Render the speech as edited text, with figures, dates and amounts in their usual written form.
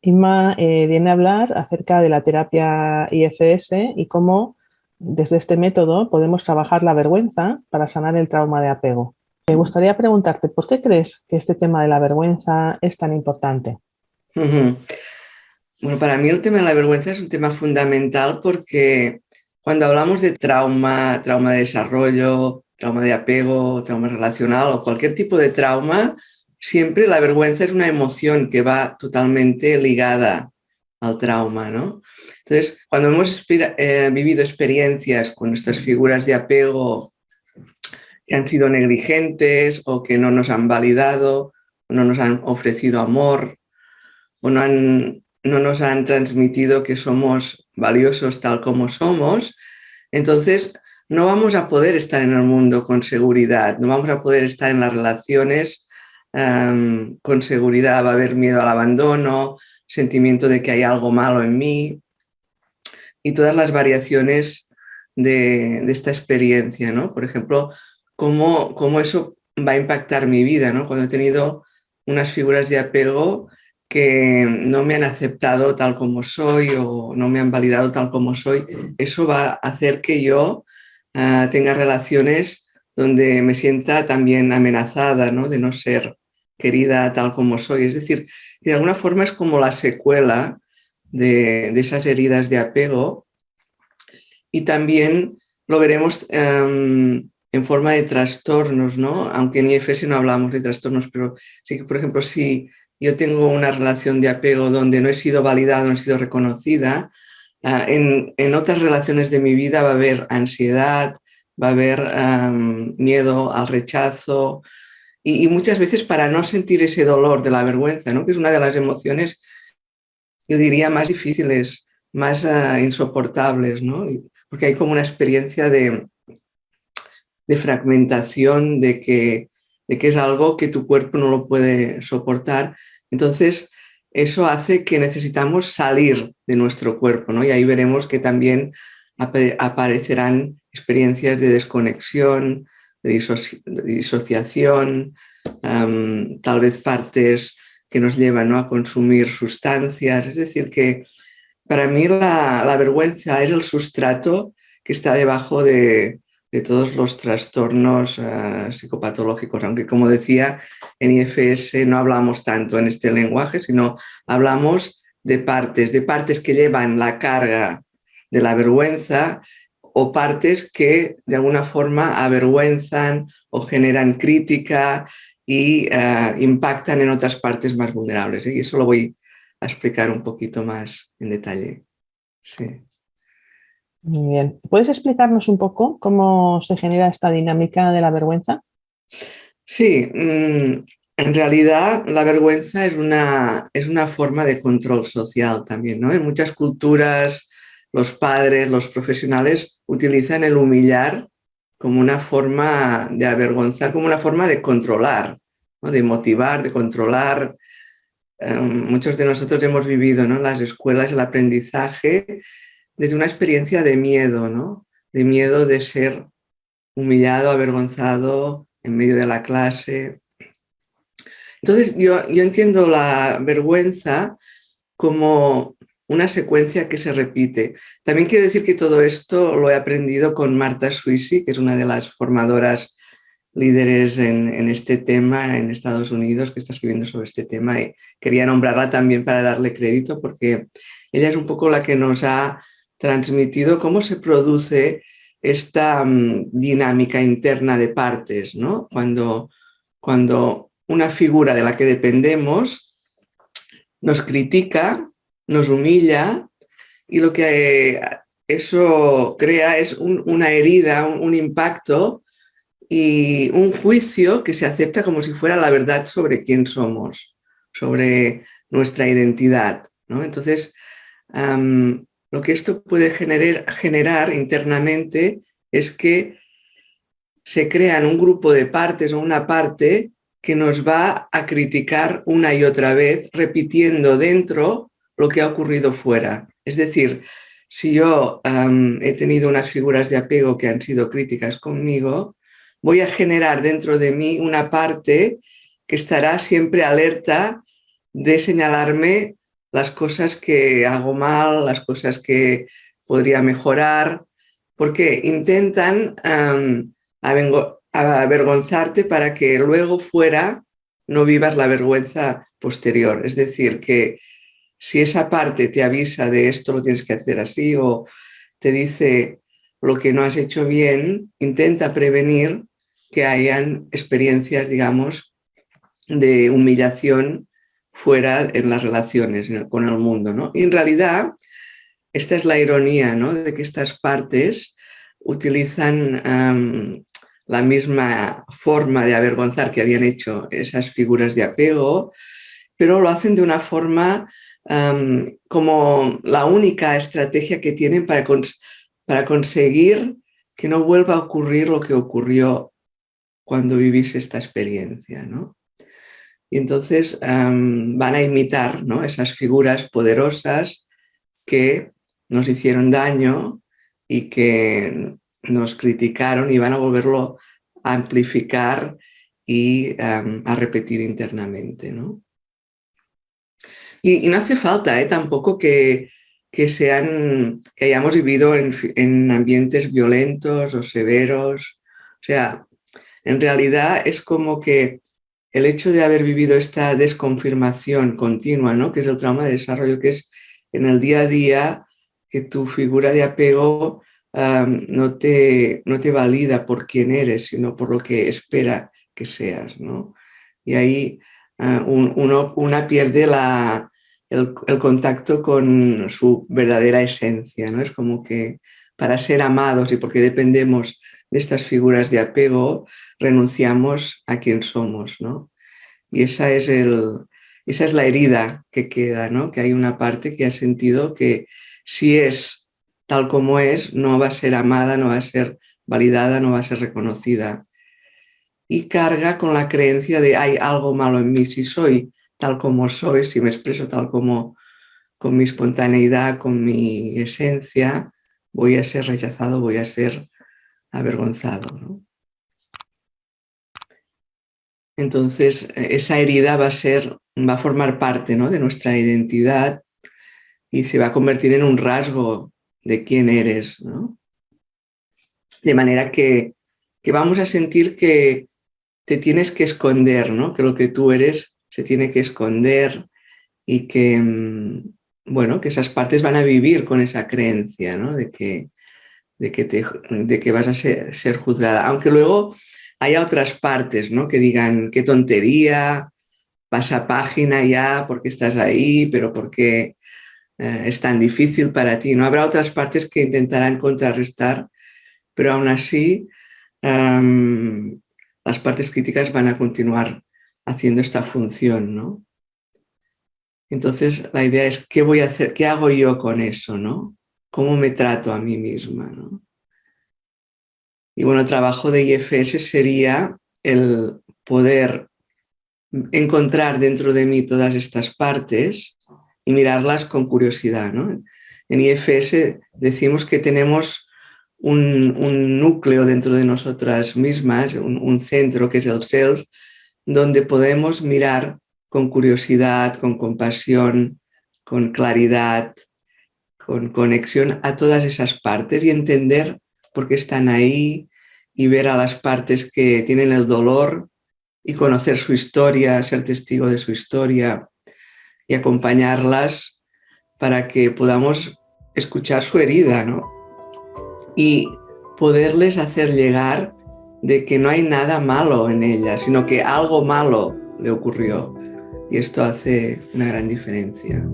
Inma viene a hablar acerca de la terapia IFS y cómo desde este método podemos trabajar la vergüenza para sanar el trauma de apego. Me gustaría preguntarte, ¿por qué crees que este tema de la vergüenza es tan importante? Ujú. Bueno, para mí el tema de la vergüenza es un tema fundamental porque cuando hablamos de trauma, trauma de desarrollo, trauma de apego, trauma relacional o cualquier tipo de trauma, siempre la vergüenza es una emoción que va totalmente ligada al trauma, ¿no? Entonces, cuando hemos vivido experiencias con nuestras figuras de apego que han sido negligentes o que no nos han validado, no nos han ofrecido amor, o no nos han transmitido que somos valiosos tal como somos, entonces no vamos a poder estar en el mundo con seguridad, no vamos a poder estar en las relaciones con seguridad, va a haber miedo al abandono, sentimiento de que hay algo malo en mí y todas las variaciones de esta experiencia, ¿no? Por ejemplo, cómo eso va a impactar mi vida, ¿no? Cuando he tenido unas figuras de apego que no me han aceptado tal como soy o no me han validado tal como soy, eso va a hacer que yo tenga relaciones donde me sienta también amenazada, ¿no? De no ser querida tal como soy. Es decir, de alguna forma es como la secuela de esas heridas de apego y también lo veremos en forma de trastornos, ¿no? Aunque en IFS no hablamos de trastornos, pero sí que, por ejemplo, si yo tengo una relación de apego donde no he sido validada, no he sido reconocida, en otras relaciones de mi vida va a haber ansiedad, va a haber miedo al rechazo y muchas veces para no sentir ese dolor de la vergüenza, ¿no? Que es una de las emociones, yo diría, más difíciles, más insoportables, ¿no? Porque hay como una experiencia de fragmentación, de que es algo que tu cuerpo no lo puede soportar. Entonces, eso hace que necesitamos salir de nuestro cuerpo, ¿no? Y ahí veremos que también aparecerán experiencias de desconexión, de disociación, tal vez partes que nos llevan, ¿no?, a consumir sustancias. Es decir, que para mí la vergüenza es el sustrato que está debajo de todos los trastornos psicopatológicos, aunque como decía, en IFS no hablamos tanto en este lenguaje, sino hablamos de partes que llevan la carga de la vergüenza o partes que de alguna forma avergüenzan o generan crítica y impactan en otras partes más vulnerables. Y eso lo voy a explicar un poquito más en detalle. Sí. Muy bien. ¿Puedes explicarnos un poco cómo se genera esta dinámica de la vergüenza? Sí, en realidad la vergüenza es una forma de control social también, ¿no? En muchas culturas los padres, los profesionales utilizan el humillar como una forma de avergonzar, como una forma de controlar, ¿no? De motivar, de controlar. Muchos de nosotros hemos vivido, ¿no?, en las escuelas el aprendizaje desde una experiencia de miedo, ¿no? De miedo de ser humillado, avergonzado en medio de la clase. Entonces, yo entiendo la vergüenza como una secuencia que se repite. También quiero decir que todo esto lo he aprendido con Marta Suisi, que es una de las formadoras líderes en este tema en Estados Unidos, que está escribiendo sobre este tema, y quería nombrarla también para darle crédito porque ella es un poco la que nos ha transmitido cómo se produce esta dinámica interna de partes, ¿no? Cuando una figura de la que dependemos nos critica, nos humilla y lo que eso crea es una herida, un impacto y un juicio que se acepta como si fuera la verdad sobre quién somos, sobre nuestra identidad, ¿no? Entonces, lo que esto puede generar internamente es que se crean un grupo de partes o una parte que nos va a criticar una y otra vez, repitiendo dentro lo que ha ocurrido fuera. Es decir, si yo he tenido unas figuras de apego que han sido críticas conmigo, voy a generar dentro de mí una parte que estará siempre alerta de señalarme las cosas que hago mal, las cosas que podría mejorar, porque intentan avergonzarte para que luego fuera no vivas la vergüenza posterior. Es decir, que si esa parte te avisa de esto lo tienes que hacer así o te dice lo que no has hecho bien, intenta prevenir que hayan experiencias, digamos, de humillación fuera en las relaciones con el mundo, ¿no? Y en realidad, esta es la ironía, ¿no? De que estas partes utilizan la misma forma de avergonzar que habían hecho esas figuras de apego, pero lo hacen de una forma como la única estrategia que tienen para conseguir que no vuelva a ocurrir lo que ocurrió cuando vivís esta experiencia, ¿no? Y entonces van a imitar, ¿no?, esas figuras poderosas que nos hicieron daño y que nos criticaron y van a volverlo a amplificar y a repetir internamente, ¿no? Y no hace falta tampoco que hayamos vivido en ambientes violentos o severos. O sea, en realidad es como que el hecho de haber vivido esta desconfirmación continua, ¿no?, que es el trauma de desarrollo, que es en el día a día que tu figura de apego no te valida por quién eres, sino por lo que espera que seas, ¿no? Y ahí una pierde el contacto con su verdadera esencia, ¿no? Es como que para ser amados y porque dependemos de estas figuras de apego, renunciamos a quien somos, ¿no? Y esa es la herida que queda, ¿no? Que hay una parte que ha sentido que si es tal como es, no va a ser amada, no va a ser validada, no va a ser reconocida. Y carga con la creencia de hay algo malo en mí, si soy tal como soy, si me expreso tal como con mi espontaneidad, con mi esencia, voy a ser rechazado, voy a ser avergonzado, ¿no? Entonces, esa herida va a formar parte, ¿no?, de nuestra identidad y se va a convertir en un rasgo de quién eres, ¿no? De manera que vamos a sentir que te tienes que esconder, ¿no?, que lo que tú eres se tiene que esconder y que, bueno, que esas partes van a vivir con esa creencia, ¿no?, de que vas a ser juzgada. Aunque luego haya otras partes, ¿no?, que digan qué tontería, pasa página ya, porque estás ahí, pero porque es tan difícil para ti, ¿no? Habrá otras partes que intentarán contrarrestar, pero aún así las partes críticas van a continuar haciendo esta función, ¿no? Entonces la idea es qué voy a hacer, qué hago yo con eso, ¿no? ¿Cómo me trato a mí misma, ¿no? Y bueno, el trabajo de IFS sería el poder encontrar dentro de mí todas estas partes y mirarlas con curiosidad, ¿no? En IFS decimos que tenemos un núcleo dentro de nosotras mismas, un centro que es el self, donde podemos mirar con curiosidad, con compasión, con claridad, con conexión a todas esas partes y entender por qué están ahí y ver a las partes que tienen el dolor y conocer su historia, ser testigo de su historia y acompañarlas para que podamos escuchar su herida, ¿no? Y poderles hacer llegar de que no hay nada malo en ella, sino que algo malo le ocurrió. Y esto hace una gran diferencia.